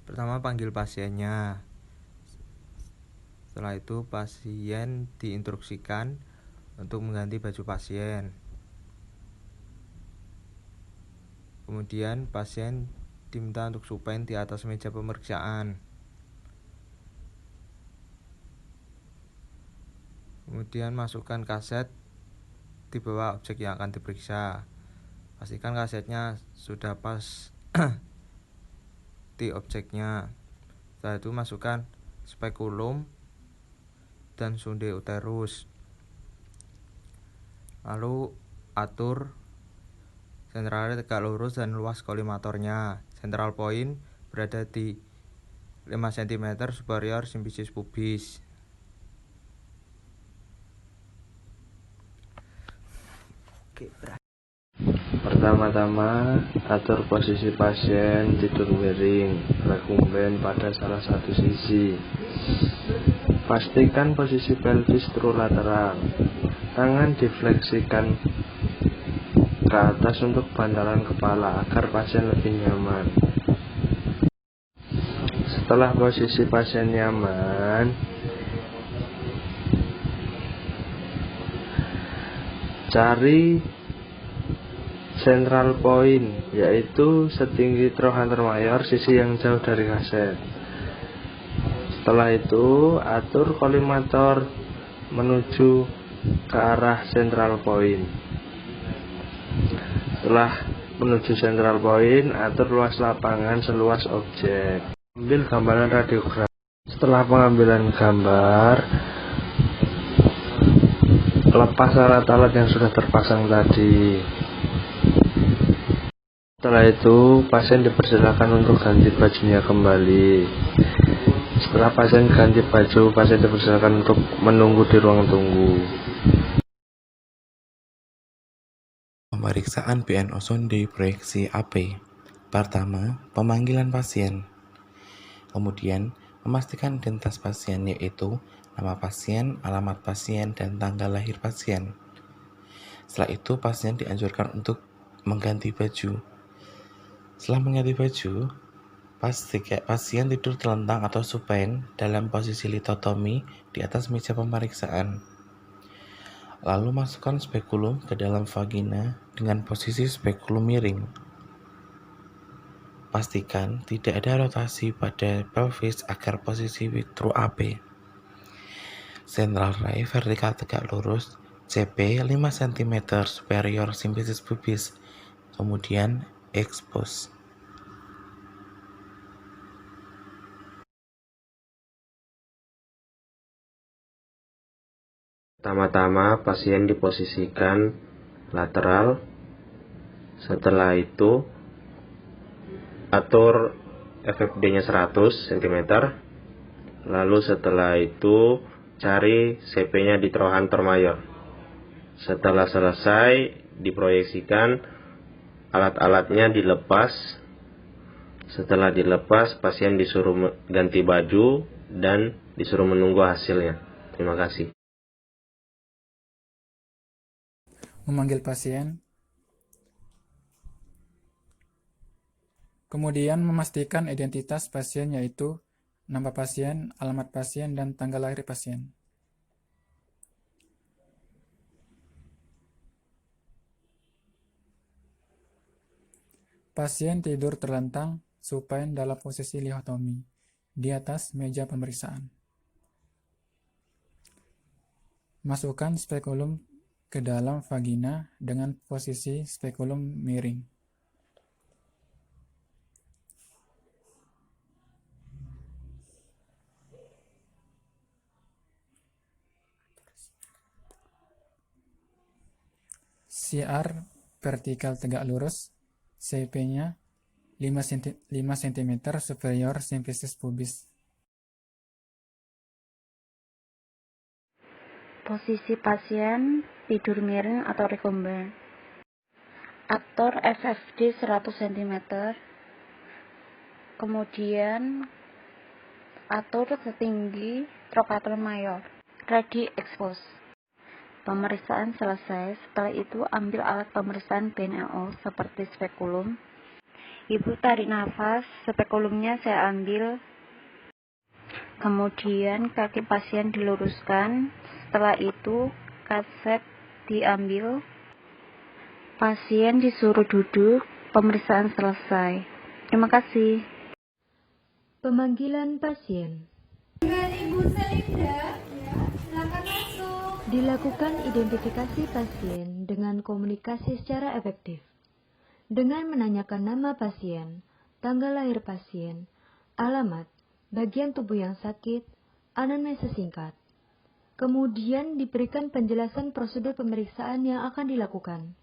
Pertama, panggil pasiennya. Setelah itu pasien diinstruksikan untuk mengganti baju pasien. Kemudian pasien diminta untuk supine di atas meja pemeriksaan. Kemudian masukkan kaset di bawah objek yang akan diperiksa. Pastikan kasetnya sudah pas di objeknya. Setelah itu masukkan spekulum dan sonde uterus. Lalu atur sentralnya tegak lurus dan luas kolimatornya. Central point berada di 5 cm superior simfisis pubis. Pertama-tama, atur posisi pasien tidur miring, rekumben pada salah satu sisi. Pastikan posisi pelvis trulateral. Tangan difleksikan ke atas untuk bantalan kepala agar pasien lebih nyaman. Setelah posisi pasien nyaman, cari central point, yaitu setinggi trochanter mayor, sisi yang jauh dari kaset. Setelah itu, atur kolimator menuju ke arah central point. Setelah menuju central point, atur luas lapangan seluas objek. Ambil gambaran radiogram. Setelah pengambilan gambar, lepas alat-alat yang sudah terpasang tadi. Setelah itu, pasien dipersilakan untuk ganti bajunya kembali. Setelah pasien ganti baju, pasien dipersilakan untuk menunggu di ruang tunggu. Pemeriksaan PNO sonde proyeksi AP. Pertama, pemanggilan pasien. Kemudian, memastikan identitas pasien, yaitu nama pasien, alamat pasien, dan tanggal lahir pasien. Setelah itu, pasien dianjurkan untuk mengganti baju. Setelah mengganti baju, pasien tidur telentang atau supine dalam posisi litotomi di atas meja pemeriksaan. Lalu masukkan spekulum ke dalam vagina dengan posisi spekulum miring. Pastikan tidak ada rotasi pada pelvis agar posisi true AP. Central ray vertikal tegak lurus, CP 5 cm superior simfisis pubis, kemudian expose. Pertama-tama, pasien diposisikan lateral. Setelah itu, atur FFD-nya 100 cm. Lalu setelah itu, cari CP-nya di trochanter mayor. Setelah selesai, diproyeksikan, alat-alatnya dilepas. Setelah dilepas, pasien disuruh ganti baju dan disuruh menunggu hasilnya. Terima kasih. Memanggil pasien, kemudian memastikan identitas pasien, yaitu nama pasien, alamat pasien, dan tanggal lahir pasien. Pasien tidur terlentang supine dalam posisi litotomi di atas meja pemeriksaan. Masukkan spekulum ke dalam vagina dengan posisi spekulum miring. CR vertikal tegak lurus, CP-nya 5 cm superior simfisis pubis. Posisi pasien tidur miring atau rekomben. Atur FFD 100 cm. Kemudian atur setinggi trochanter mayor. Ready expose. Pemeriksaan selesai. Setelah itu ambil alat pemeriksaan PNO seperti spekulum. Ibu tarik nafas, spekulumnya saya ambil. Kemudian kaki pasien diluruskan. Setelah itu kaset diambil. Pasien disuruh duduk. Pemeriksaan selesai. Terima kasih. Pemanggilan pasien. Dengan Ibu Selinda, silakan masuk. Dilakukan identifikasi pasien dengan komunikasi secara efektif. Dengan menanyakan nama pasien, tanggal lahir pasien, alamat, bagian tubuh yang sakit, anamnesa singkat. Kemudian diberikan penjelasan prosedur pemeriksaan yang akan dilakukan.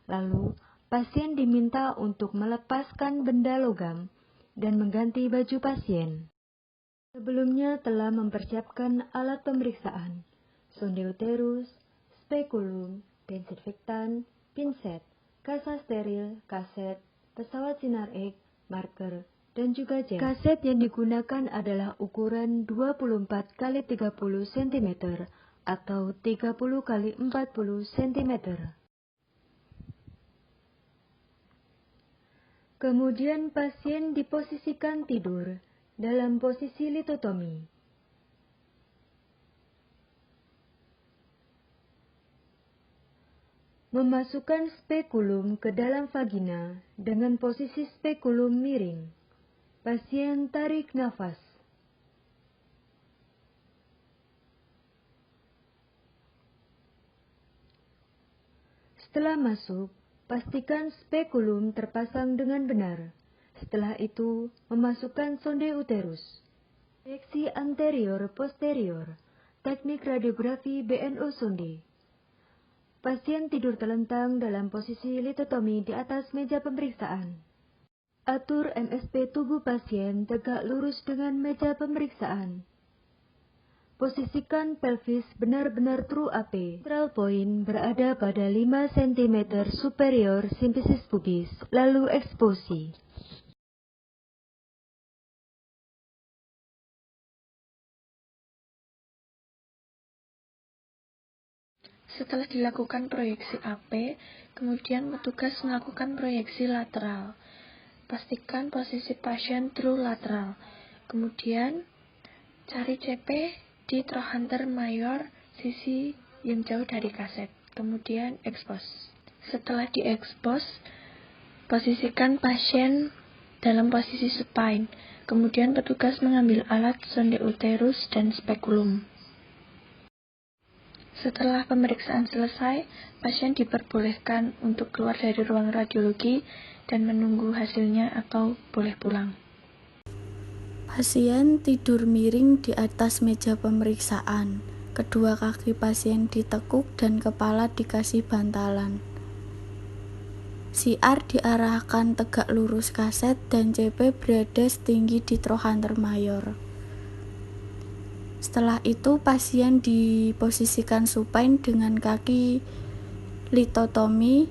Lalu, pasien diminta untuk melepaskan benda logam dan mengganti baju pasien. Sebelumnya telah mempersiapkan alat pemeriksaan, sonde uterus, spekulum, desinfektan, pinset, kasa steril, kaset, pesawat sinar X, marker, dan juga gel. Kaset yang digunakan adalah ukuran 24 x 30 cm atau 30 x 40 cm. Kemudian pasien diposisikan tidur dalam posisi litotomi. Memasukkan spekulum ke dalam vagina dengan posisi spekulum miring. Pasien tarik nafas. Setelah masuk, pastikan spekulum terpasang dengan benar. Setelah itu, memasukkan sonde uterus. Proyeksi anterior-posterior, teknik radiografi BNO sonde. Pasien tidur telentang dalam posisi litotomi di atas meja pemeriksaan. Atur MSP tubuh pasien tegak lurus dengan meja pemeriksaan. Posisikan pelvis benar-benar true AP. Central point berada pada 5 cm superior simfisis pubis, lalu eksposi. Setelah dilakukan proyeksi AP, kemudian petugas melakukan proyeksi lateral. Pastikan posisi pasien true lateral. Kemudian, cari CP di trochanter mayor sisi yang jauh dari kaset. Kemudian, expose. Setelah diekspos, posisikan pasien dalam posisi supine. Kemudian petugas mengambil alat sonde uterus dan spekulum. Setelah pemeriksaan selesai, pasien diperbolehkan untuk keluar dari ruang radiologi dan menunggu hasilnya atau boleh pulang. Pasien tidur miring di atas meja pemeriksaan. Kedua kaki pasien ditekuk dan kepala dikasih bantalan. CR diarahkan tegak lurus kaset dan CP berada setinggi di trochanter mayor. Setelah itu pasien diposisikan supine dengan kaki litotomi,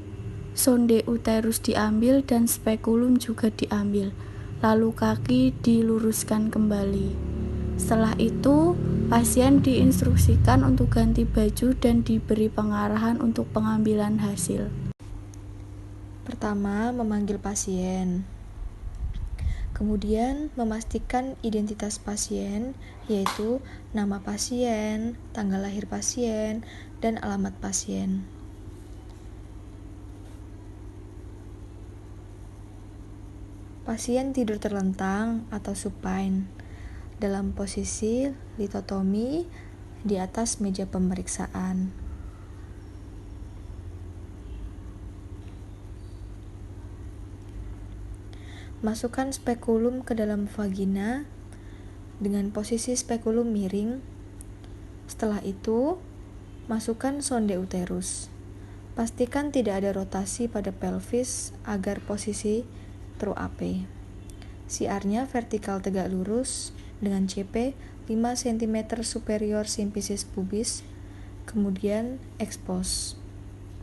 sonde uterus diambil dan spekulum juga diambil. Lalu kaki diluruskan kembali. Setelah itu pasien diinstruksikan untuk ganti baju dan diberi pengarahan untuk pengambilan hasil. Pertama, memanggil pasien. Kemudian memastikan identitas pasien, yaitu nama pasien, tanggal lahir pasien, dan alamat pasien. Pasien tidur terlentang atau supine dalam posisi litotomi di atas meja pemeriksaan. Masukkan spekulum ke dalam vagina dengan posisi spekulum miring. Setelah itu, masukkan sonde uterus. Pastikan tidak ada rotasi pada pelvis agar posisi true AP. CR-nya vertikal tegak lurus dengan CP 5 cm superior simfisis pubis, kemudian expose.